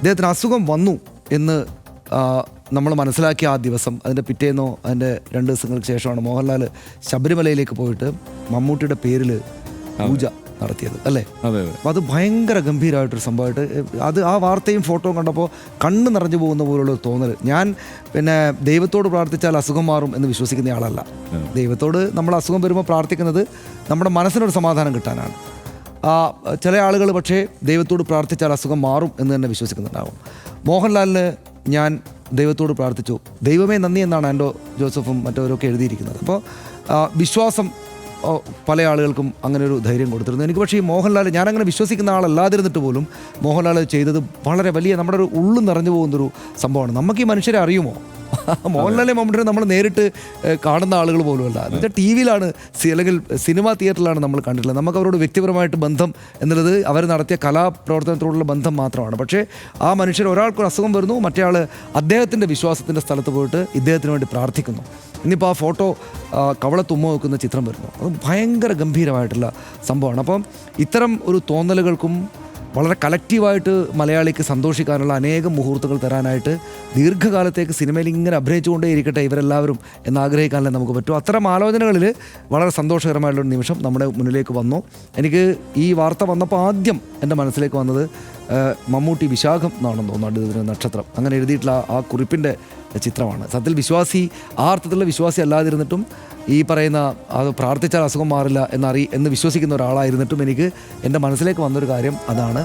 അദ്ദേഹത്തിന് അസുഖം വന്നു എന്ന് നമ്മൾ മനസ്സിലാക്കിയ ആ ദിവസം, അതിൻ്റെ പിറ്റേന്നോ അതിൻ്റെ 2 ദിവസങ്ങൾക്ക് ശേഷമാണ് മോഹൻലാൽ ശബരിമലയിലേക്ക് പോയിട്ട് മമ്മൂട്ടിയുടെ പേരിൽ പൂജ നടത്തിയത് അല്ലേ? അപ്പോൾ അത് ഭയങ്കര ഗംഭീരമായിട്ടൊരു സംഭവമായിട്ട് അത് ആ വാർത്തയും ഫോട്ടോയും കണ്ടപ്പോൾ കണ്ണ് നിറഞ്ഞു പോകുന്ന പോലുള്ള തോന്നൽ. ഞാൻ പിന്നെ ദൈവത്തോട് പ്രാർത്ഥിച്ചാൽ അസുഖം മാറും എന്ന് വിശ്വസിക്കുന്ന ആളല്ല. ദൈവത്തോട് നമ്മൾ അസുഖം വരുമ്പോൾ പ്രാർത്ഥിക്കുന്നത് നമ്മുടെ മനസ്സിനൊരു സമാധാനം കിട്ടാനാണ്. ചില ആളുകൾ പക്ഷേ ദൈവത്തോട് പ്രാർത്ഥിച്ചാൽ അസുഖം മാറും എന്ന് തന്നെ വിശ്വസിക്കുന്നുണ്ടാവും. മോഹൻലാലിന് ഞാൻ ദൈവത്തോട് പ്രാർത്ഥിച്ചു, ദൈവമേ നന്ദി എന്നാണ് ആൻഡോ ജോസഫും മറ്റവരൊക്കെ എഴുതിയിരിക്കുന്നത്. അപ്പോൾ വിശ്വാസം പല ആളുകൾക്കും അങ്ങനെ ഒരു ധൈര്യം കൊടുത്തിരുന്നു. എനിക്ക് പക്ഷേ ഈ മോഹൻലാൽ, ഞാനങ്ങനെ വിശ്വസിക്കുന്ന ആളല്ലാതിരുന്നിട്ട് പോലും മോഹൻലാൽ ചെയ്തത് വളരെ വലിയ, നമ്മുടെ ഒരു ഉള്ളു നിറഞ്ഞു പോകുന്നൊരു സംഭവമാണ്. നമുക്ക് ഈ മനുഷ്യരെ അറിയുമോ? മോഹൻലാലെ മമ്മൂട്ടിനെ നമ്മൾ നേരിട്ട് കാണുന്ന ആളുകൾ പോലുമല്ല. എന്നുവെച്ചാൽ ടി വിയിലാണ് അല്ലെങ്കിൽ സിനിമാ തിയേറ്ററിലാണ് നമ്മൾ കണ്ടിട്ടുള്ളത്. നമുക്ക് അവരോട് വ്യക്തിപരമായിട്ട് ബന്ധം എന്നുള്ളത് അവർ നടത്തിയ കലാപ്രവർത്തനത്തോടുള്ള ബന്ധം മാത്രമാണ്. പക്ഷേ ആ മനുഷ്യർ, ഒരാൾക്കൊരു അസുഖം വരുന്നു, മറ്റേ ആൾ അദ്ദേഹത്തിൻ്റെ വിശ്വാസത്തിൻ്റെ സ്ഥലത്ത് പോയിട്ട് ഇദ്ദേഹത്തിന് വേണ്ടി പ്രാർത്ഥിക്കുന്നു. ഇന്നിപ്പോൾ ആ ഫോട്ടോ കവളത്തുമ്മ വെക്കുന്ന ചിത്രം വരുന്നു. അത് ഭയങ്കര ഗംഭീരമായിട്ടുള്ള സംഭവമാണ്. അപ്പം ഇത്തരം ഒരു തോന്നലുകൾക്കും വളരെ കലക്റ്റീവായിട്ട് മലയാളിക്ക് സന്തോഷിക്കാനുള്ള അനേകം മുഹൂർത്തങ്ങൾ തരാനായിട്ട് ദീർഘകാലത്തേക്ക് സിനിമയിൽ ഇങ്ങനെ അഭിനയിച്ചുകൊണ്ടേ ഇരിക്കട്ടെ ഇവരെല്ലാവരും എന്നാഗ്രഹിക്കാനല്ലേ നമുക്ക് പറ്റും. അത്തരം ആലോചനകളിൽ വളരെ സന്തോഷകരമായിട്ടുള്ളൊരു നിമിഷം നമ്മുടെ മുന്നിലേക്ക് വന്നു. എനിക്ക് ഈ വാർത്ത വന്നപ്പോൾ ആദ്യം എൻ്റെ മനസ്സിലേക്ക് വന്നത് മമ്മൂട്ടി വിശാഖം എന്നാണെന്ന് തോന്നുന്നു, അടുത്ത നക്ഷത്രം അങ്ങനെ എഴുതിയിട്ടുള്ള ആ കുറിപ്പിൻ്റെ ചിത്രമാണ്. സത്യത്തിൽ വിശ്വാസി, ആ അർത്ഥത്തിലുള്ള വിശ്വാസി അല്ലാതിരുന്നിട്ടും ഈ പറയുന്ന അത് പ്രാർത്ഥിച്ചാൽ അസുഖം മാറില്ല എന്ന് വിശ്വസിക്കുന്ന ഒരാളായിരുന്നിട്ടും എനിക്ക് എൻ്റെ മനസ്സിലേക്ക് വന്നൊരു കാര്യം അതാണ്.